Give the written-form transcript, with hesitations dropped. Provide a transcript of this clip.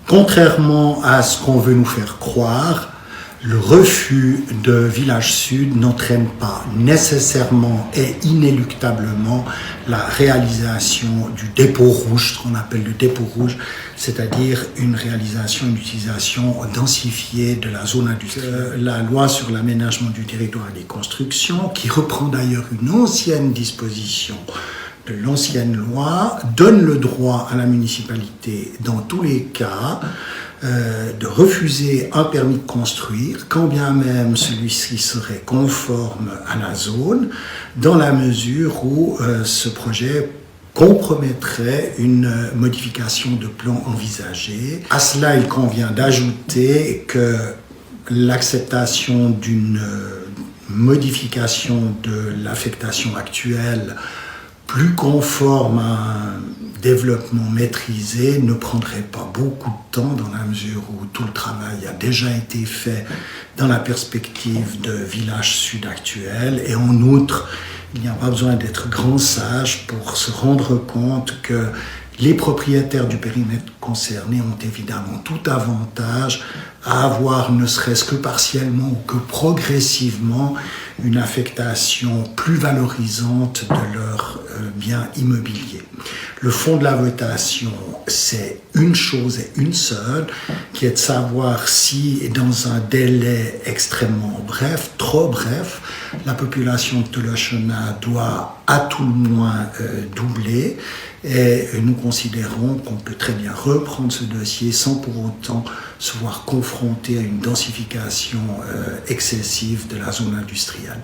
Contrairement à ce qu'on veut nous faire croire, le refus de Village Sud n'entraîne pas nécessairement et inéluctablement la réalisation du dépôt rouge, ce qu'on appelle le dépôt rouge, c'est-à-dire une réalisation, une utilisation densifiée de la zone industrielle. La loi sur l'aménagement du territoire et des constructions, qui reprend d'ailleurs une ancienne disposition de l'ancienne loi, donne le droit à la municipalité, dans tous les cas, de refuser un permis de construire, quand bien même celui-ci serait conforme à la zone, dans la mesure où ce projet compromettrait une modification de plan envisagée. À cela, il convient d'ajouter que l'acceptation d'une modification de l'affectation actuelle plus conforme à un développement maîtrisé ne prendrait pas beaucoup de temps dans la mesure où tout le travail a déjà été fait dans la perspective de Village Sud actuel et en outre, il n'y a pas besoin d'être grand sage pour se rendre compte que les propriétaires du périmètre concerné ont évidemment tout avantage à avoir, ne serait-ce que partiellement ou que progressivement, une affectation plus valorisante de leurs biens immobiliers. Le fond de la votation, c'est une chose et une seule, qui est de savoir si, dans un délai extrêmement bref, trop bref, la population de Tolochona doit à tout le moins doubler. Et nous considérons qu'on peut très bien reprendre ce dossier sans pour autant se voir confronté à une densification excessive de la zone industrielle.